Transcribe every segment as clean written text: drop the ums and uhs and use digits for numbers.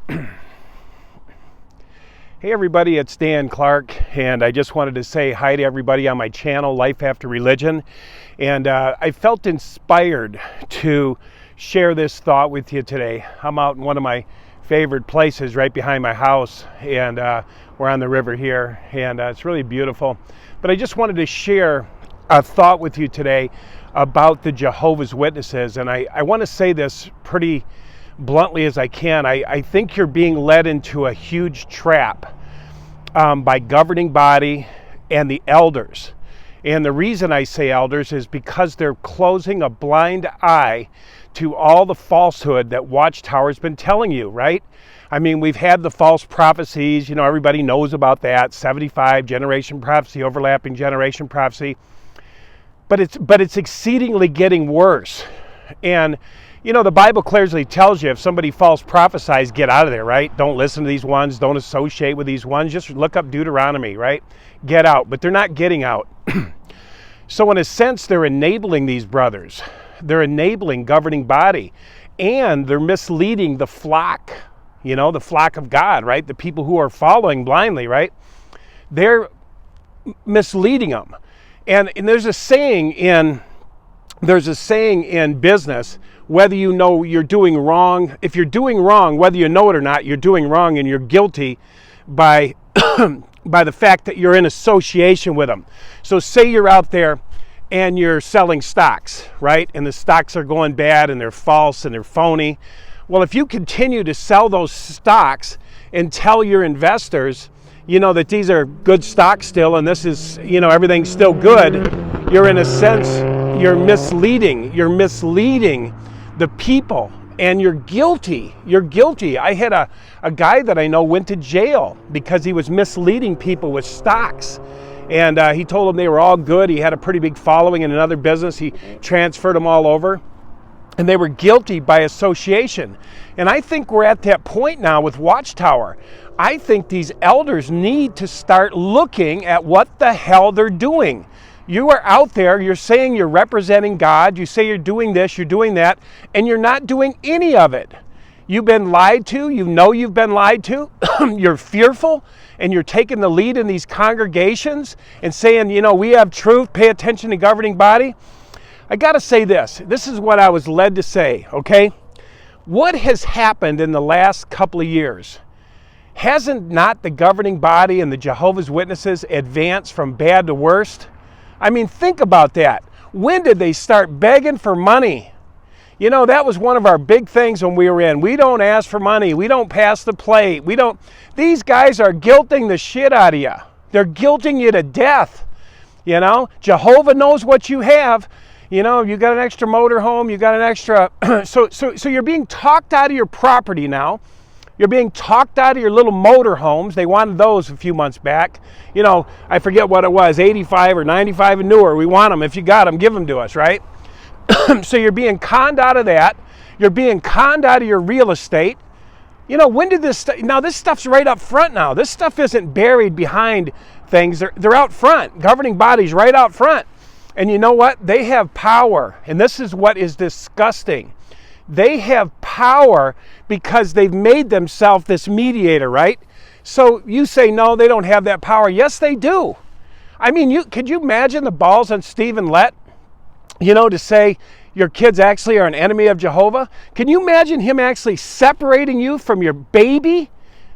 Hey everybody, it's Dan Clark, and I just wanted to say hi to everybody on my channel, Life After Religion. And I felt inspired to share this thought with you today. I'm out in one of my favorite places right behind my house, and we're on the river here, and it's really beautiful. But I just wanted to share a thought with you today about the Jehovah's Witnesses, and I want to say this pretty bluntly as I can. I think you're being led into a huge trap by governing body and the elders. And the reason I say elders is because they're closing a blind eye to all the falsehood that Watchtower's been telling you, right? I mean, we've had the false prophecies, everybody knows about that, 75 generation prophecy, overlapping generation prophecy. But it's exceedingly getting worse. And the Bible clearly tells you if somebody false prophesies, get out of there, right? Don't listen to these ones. Don't associate with these ones. Just look up Deuteronomy, right? Get out. But they're not getting out. So in a sense, they're enabling these brothers. They're enabling governing body. And they're misleading the flock, the flock of God, right? The people who are following blindly, right? They're misleading them. And there's a saying in business, whether you know you're doing wrong, if you're doing wrong, whether you know it or not, you're doing wrong and you're guilty by by the fact that you're in association with them. So say you're out there and you're selling stocks, right? And the stocks are going bad and they're false and they're phony. Well, if you continue to sell those stocks and tell your investors, that these are good stocks still and this is, everything's still good, you're in a sense, you're misleading the people, and you're guilty. I had a guy that I know went to jail because he was misleading people with stocks. And he told them they were all good. He had a pretty big following in another business. He transferred them all over. And they were guilty by association. And I think we're at that point now with Watchtower. I think these elders need to start looking at what the hell they're doing. You are out there, you're saying you're representing God, you say you're doing this, you're doing that, and you're not doing any of it. You've been lied to, you've been lied to, you're fearful, and you're taking the lead in these congregations and saying, we have truth, pay attention to governing body. I got to say this is what I was led to say, okay? What has happened in the last couple of years? Hasn't not the governing body and the Jehovah's Witnesses advanced from bad to worst? I mean, think about that. When did they start begging for money? That was one of our big things when we were in. We don't ask for money. We don't pass the plate. These guys are guilting the shit out of you. They're guilting you to death. Jehovah knows what you have. You got an extra motor home. You got an extra. So you're being talked out of your property now. You're being talked out of your little motor homes. They wanted those a few months back. I forget what it was, 85 or 95 and newer. We want them. If you got them, give them to us, right? So you're being conned out of that. You're being conned out of your real estate. When did this now this stuff's right up front now. This stuff isn't buried behind things. They're out front. Governing bodies right out front. And you know what? They have power. And this is what is disgusting. They have power because they've made themselves this mediator, right? So you say, no, they don't have that power. Yes, they do. I mean, could you imagine the balls on Stephen Lett, to say your kids actually are an enemy of Jehovah? Can you imagine him actually separating you from your baby,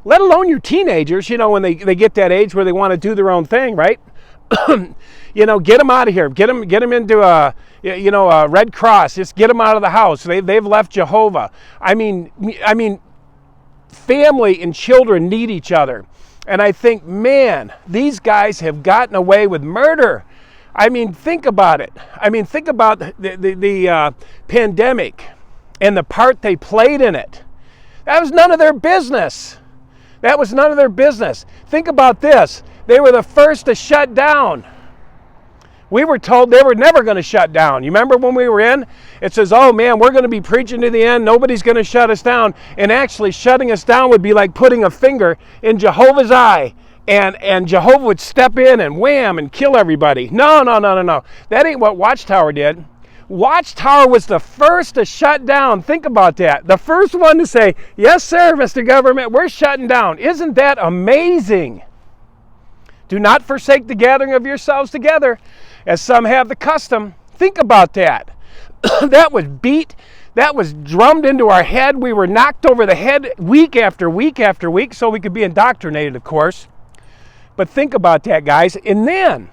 let alone your teenagers, when they get that age where they want to do their own thing, right? Get them out of here. Get them into a Red Cross. Just get them out of the house. They've left Jehovah. I mean, family and children need each other. And I think, man, these guys have gotten away with murder. I mean, think about it. I mean, think about the pandemic and the part they played in it. That was none of their business. Think about this. They were the first to shut down. We were told they were never going to shut down. You remember when we were in? It says, oh man, we're going to be preaching to the end. Nobody's going to shut us down. And actually shutting us down would be like putting a finger in Jehovah's eye. And Jehovah would step in and wham and kill everybody. No. That ain't what Watchtower did. Watchtower was the first to shut down. Think about that. The first one to say, yes, sir, Mr. Government, we're shutting down. Isn't that amazing? Do not forsake the gathering of yourselves together, as some have the custom. Think about that. That was beat. That was drummed into our head. We were knocked over the head week after week after week so we could be indoctrinated, of course. But think about that, guys. And then,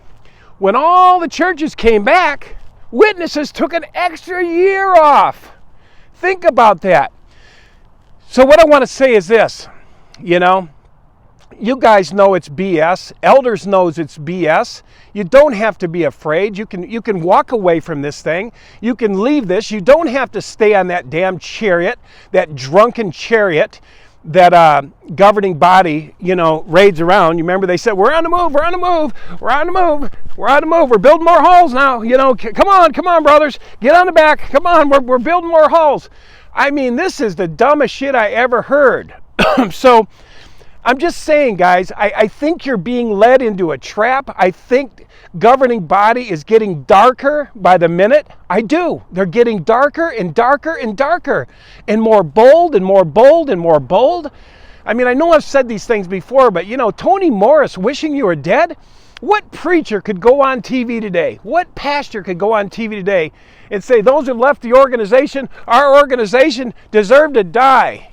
when all the churches came back, witnesses took an extra year off. Think about that. So what I want to say is this, you guys know it's BS. Elders knows it's BS. You don't have to be afraid. You can walk away from this thing. You can leave this. You don't have to stay on that damn chariot, that drunken chariot that governing body, raids around. You remember they said, we're on the move, we're on the move, we're on the move, we're on the move, we're building more halls now. Come on, brothers, get on the back. Come on, we're building more halls. I mean, this is the dumbest shit I ever heard. So I'm just saying, guys, I think you're being led into a trap. I think governing body is getting darker by the minute. I do. They're getting darker and darker and darker and more bold and more bold and more bold. I mean, I know I've said these things before, but Toni Morris wishing you were dead. What preacher could go on TV today? What pastor could go on TV today and say, those who left the organization, our organization, deserve to die?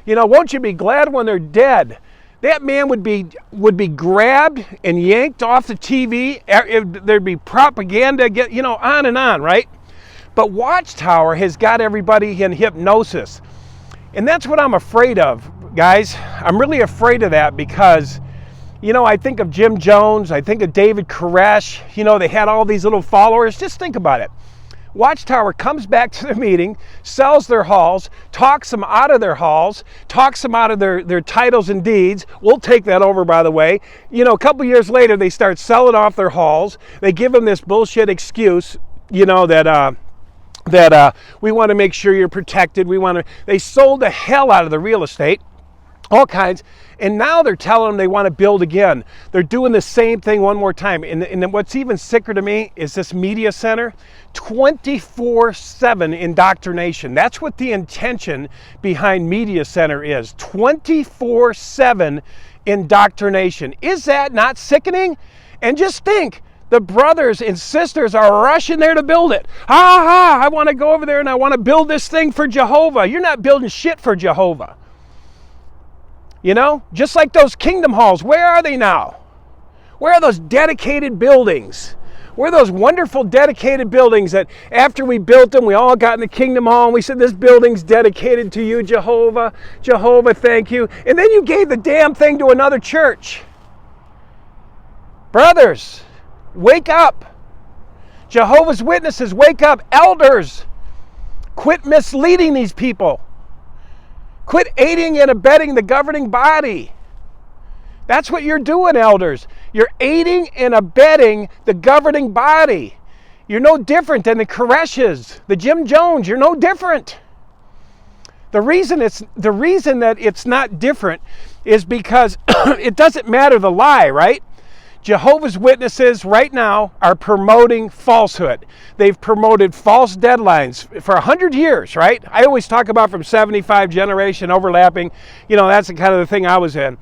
Won't you be glad when they're dead? That man would be grabbed and yanked off the TV. There'd be propaganda, on and on, right? But Watchtower has got everybody in hypnosis. And that's what I'm afraid of, guys. I'm really afraid of that because, I think of Jim Jones. I think of David Koresh. They had all these little followers. Just think about it. Watchtower comes back to the meeting, sells their halls, talks them out of their halls, talks them out of their titles and deeds. We'll take that over, by the way. A couple years later, they start selling off their halls. They give them this bullshit excuse, that we want to make sure you're protected. They sold the hell out of the real estate, all kinds. And now they're telling them they want to build again. They're doing the same thing one more time. And what's even sicker to me is this media center, 24/7 indoctrination. That's what the intention behind media center is, 24/7 indoctrination. Is that not sickening? And just think, the brothers and sisters are rushing there to build it. I want to go over there and I want to build this thing for Jehovah. You're not building shit for Jehovah. Just like those kingdom halls, where are they now? Where are those dedicated buildings? Where are those wonderful dedicated buildings that after we built them, we all got in the kingdom hall and we said, this building's dedicated to you, Jehovah. Jehovah, thank you. And then you gave the damn thing to another church. Brothers, wake up. Jehovah's Witnesses, wake up. Elders, quit misleading these people. Quit aiding and abetting the governing body. That's what you're doing, elders. You're aiding and abetting the governing body. You're no different than the Koreshes, the Jim Jones. You're no different. The reason that it's not different is because it doesn't matter the lie, right? Jehovah's Witnesses right now are promoting falsehood. They've promoted false deadlines for 100 years, right? I always talk about from 75 generation overlapping. That's the kind of the thing I was in.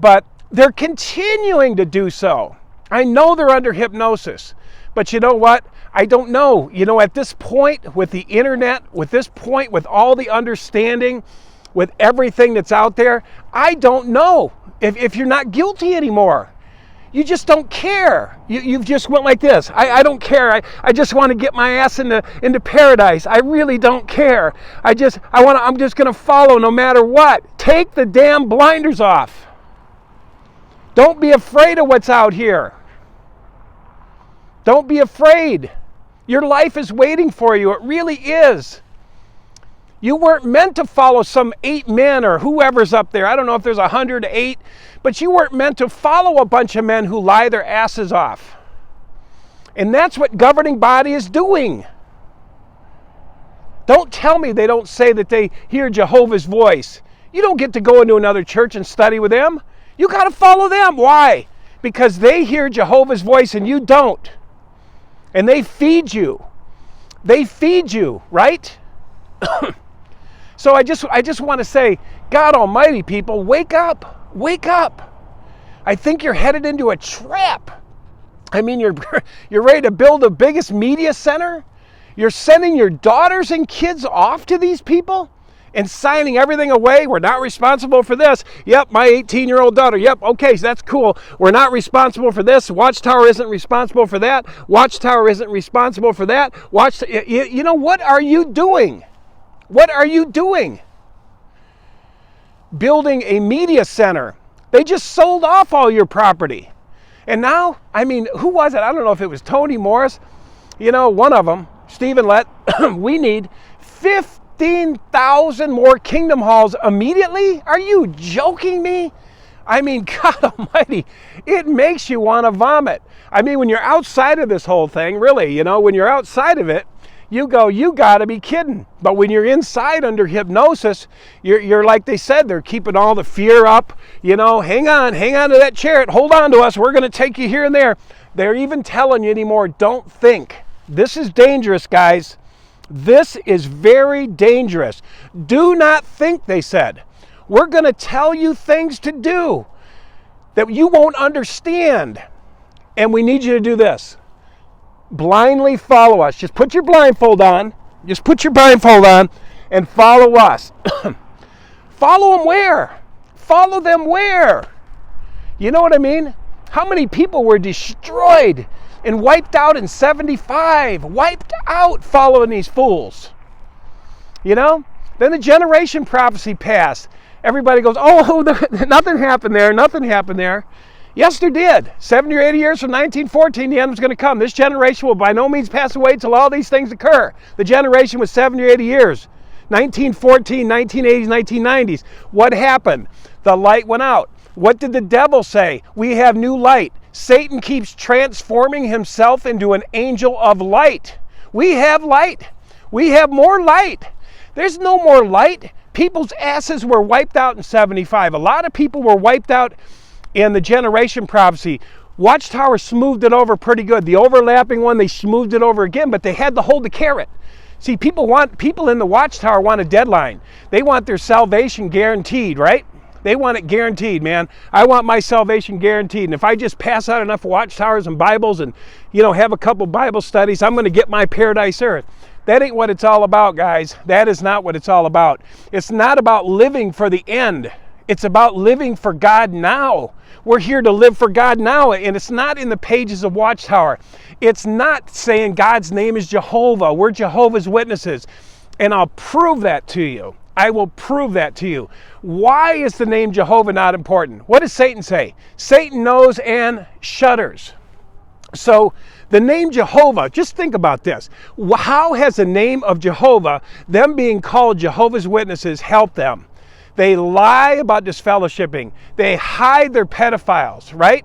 But they're continuing to do so. I know they're under hypnosis. But you know what? I don't know. At this point with the internet, with all the understanding, with everything that's out there, I don't know if you're not guilty anymore. You just don't care. You've just went like this. I don't care. I just want to get my ass into paradise. I really don't care. I'm just going to follow no matter what. Take the damn blinders off. Don't be afraid of what's out here. Don't be afraid. Your life is waiting for you. It really is. You weren't meant to follow some 8 men or whoever's up there. I don't know if there's 108, but you weren't meant to follow a bunch of men who lie their asses off. And that's what governing body is doing. Don't tell me they don't say that they hear Jehovah's voice. You don't get to go into another church and study with them. You got to follow them. Why? Because they hear Jehovah's voice and you don't. And they feed you. They feed you, right? So I just want to say, God Almighty, people, wake up. Wake up. I think you're headed into a trap. I mean, you're ready to build the biggest media center. You're sending your daughters and kids off to these people and signing everything away. We're not responsible for this. Yep, my 18-year-old daughter. Yep, okay, so that's cool. We're not responsible for this. Watchtower isn't responsible for that. Watchtower isn't responsible for that. You know, what are you doing? What are you doing? Building a media center. They just sold off all your property. And now, I mean, who was it? I don't know if it was Tony Morris. You know, one of them, Stephen Lett. We need 15,000 more Kingdom Halls immediately? Are you joking me? I mean, God Almighty, it makes you want to vomit. I mean, when you're outside of this whole thing, really, you know, when you're outside of it, you go, you got to be kidding. But when you're inside under hypnosis, you're like they said, they're keeping all the fear up. You know, hang on to that chariot. Hold on to us. We're going to take you here and there. They're even telling you anymore, don't think. This is dangerous, guys. This is very dangerous. Do not think, they said. We're going to tell you things to do that you won't understand. And we need you to do this. Blindly follow us. Just put your blindfold on. Just put your blindfold on and follow us. Follow them where? Follow them where? You know what I mean? How many people were destroyed and wiped out in 75? Wiped out following these fools. You know? Then the generation prophecy passed. Everybody goes, oh, nothing happened there. Nothing happened there. Yes, there did. 70 or 80 years from 1914, the end was going to come. This generation will by no means pass away until all these things occur. The generation was 70 or 80 years. 1914, 1980s, 1990s. What happened? The light went out. What did the devil say? We have new light. Satan keeps transforming himself into an angel of light. We have light. We have more light. There's no more light. People's asses were wiped out in 75. A lot of people were wiped out in the generation prophecy. Watchtower smoothed it over pretty good. The overlapping one, they smoothed it over again, but they had to hold the carrot. See, people in the Watchtower want a deadline. They want their salvation guaranteed, right? They want it guaranteed, man. I want my salvation guaranteed. And if I just pass out enough Watchtowers and Bibles and, you know, have a couple Bible studies, I'm going to get my paradise earth. That ain't what it's all about, guys. That is not what it's all about. It's not about living for the end. It's about living for God now. We're here to live for God now, and it's not in the pages of Watchtower. It's not saying God's name is Jehovah. We're Jehovah's Witnesses, and I'll prove that to you. I will prove that to you. Why is the name Jehovah not important? What does Satan say? Satan knows and shudders. So the name Jehovah, just think about this. How has the name of Jehovah, them being called Jehovah's Witnesses, helped them? They lie about disfellowshipping. They hide their pedophiles, right?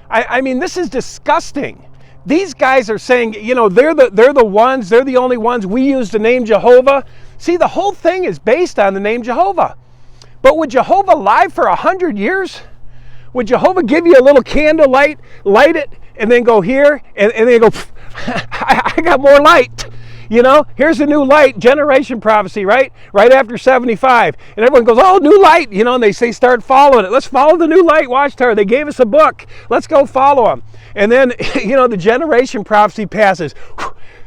I mean, this is disgusting. These guys are saying, you know, they're the only ones. We use the name Jehovah. See, the whole thing is based on the name Jehovah. But would Jehovah lie for 100 years? Would Jehovah give you a little candle light it, and then go here, and then go, I got more light. You know, here's the new light, generation prophecy, right? Right after 75. And everyone goes, oh, new light, you know, and they say start following it. Let's follow the new light, Watchtower. They gave us a book. Let's go follow them. And then, you know, the generation prophecy passes.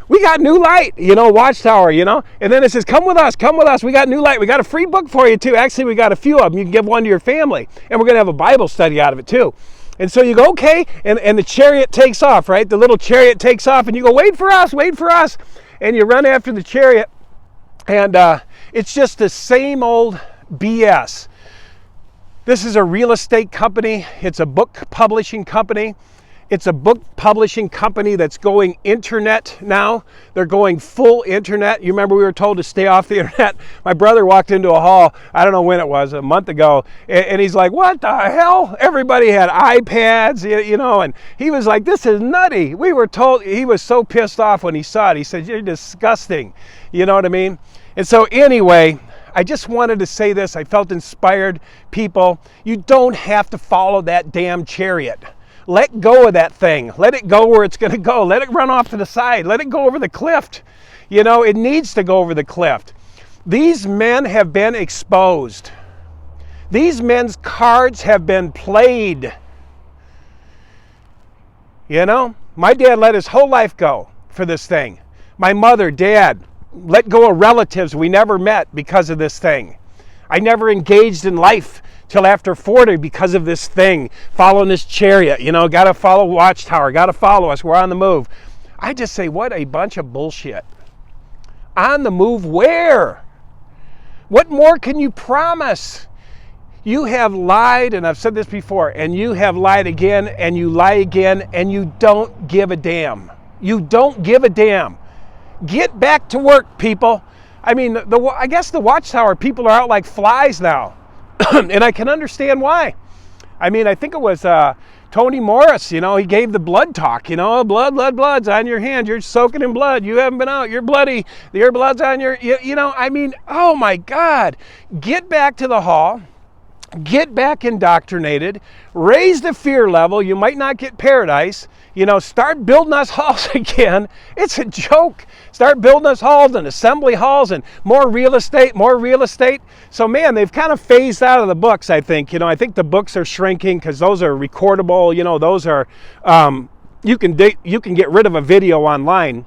We got new light, you know, Watchtower, you know. And then it says, come with us. We got new light. We got a free book for you, too. Actually, we got a few of them. You can give one to your family. And we're going to have a Bible study out of it, too. And so you go, okay, and the chariot takes off, right? The little chariot takes off, and you go, wait for us. And you run after the chariot, and it's just the same old BS. This is a real estate company. It's a book publishing company. It's a book publishing company that's going internet now. They're going full internet. You remember we were told to stay off the internet? My brother walked into a hall, I don't know when it was, a month ago, and he's like, what the hell? Everybody had iPads, you know, and he was like, this is nutty. We were told, he was so pissed off when he saw it. He said, you're disgusting. You know what I mean? And so anyway, I just wanted to say this. I felt inspired. People, you don't have to follow that damn chariot. Let go of that thing. Let it go where it's going to go. Let it run off to the side. Let it go over the cliff. You know, it needs to go over the cliff. These men have been exposed. These men's cards have been played. You know, my dad let his whole life go for this thing. My mother, dad, let go of relatives we never met because of this thing. I never engaged in life till after 40 because of this thing, following this chariot. You know, got to follow Watchtower, got to follow us, we're on the move. I just say, what a bunch of bullshit. On the move where? What more can you promise? You have lied, and I've said this before, and you have lied again, and you lie again, and you don't give a damn. You don't give a damn. Get back to work, people. I mean, I guess the Watchtower people are out like flies now, and I can understand why. I mean, I think it was Tony Morris, you know, he gave the blood talk, you know, blood's on your hand, you're soaking in blood, you haven't been out, you're bloody, your blood's on your, you know, I mean, oh my God. Get back to the hall. Get back indoctrinated, raise the fear level. You might not get paradise. You know, start building us halls again. It's a joke. Start building us halls and assembly halls and more real estate, more real estate. So, man, they've kind of phased out of the books, I think. You know, I think the books are shrinking because those are recordable. You know, those are, you can get rid of a video online.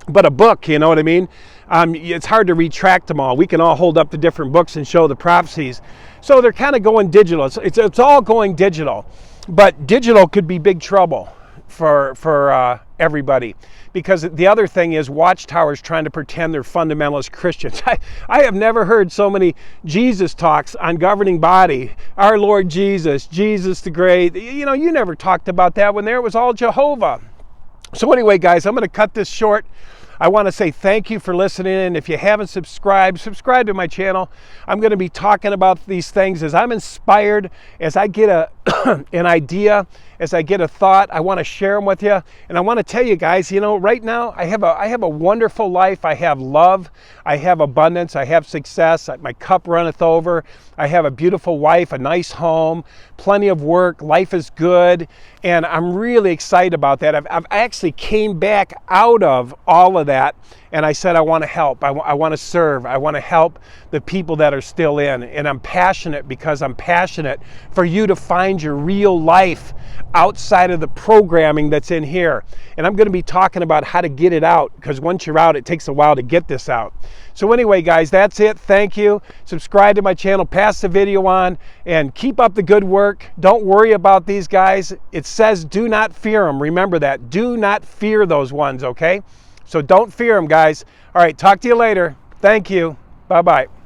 But a book, you know what I mean? It's hard to retract them all. We can all hold up the different books and show the prophecies. So they're kind of going digital. It's all going digital. But digital could be big trouble for everybody. Because the other thing is Watchtowers trying to pretend they're fundamentalist Christians. I have never heard so many Jesus talks on governing body. Our Lord Jesus, Jesus the Great. You know, you never talked about that when there was all Jehovah. So anyway, guys, I'm going to cut this short. I want to say thank you for listening. And if you haven't subscribed, subscribe to my channel. I'm going to be talking about these things as I'm inspired, as I get an idea, as I get a thought. I want to share them with you. And I want to tell you guys, you know, right now I have a wonderful life. I have love. I have abundance. I have success. My cup runneth over. I have a beautiful wife, a nice home, plenty of work. Life is good. And I'm really excited about that. I've actually came back out of all of that. And I said, I want to help. I want to serve. I want to help the people that are still in. And I'm passionate because I'm passionate for you to find your real life outside of the programming that's in here. And I'm going to be talking about how to get it out, because once you're out, it takes a while to get this out. So anyway, guys, that's it. Thank you. Subscribe to my channel, pass the video on, and keep up the good work. Don't worry about these guys. It says do not fear them. Remember that. Do not fear those ones, okay? So don't fear them, guys. All right, talk to you later. Thank you. Bye-bye.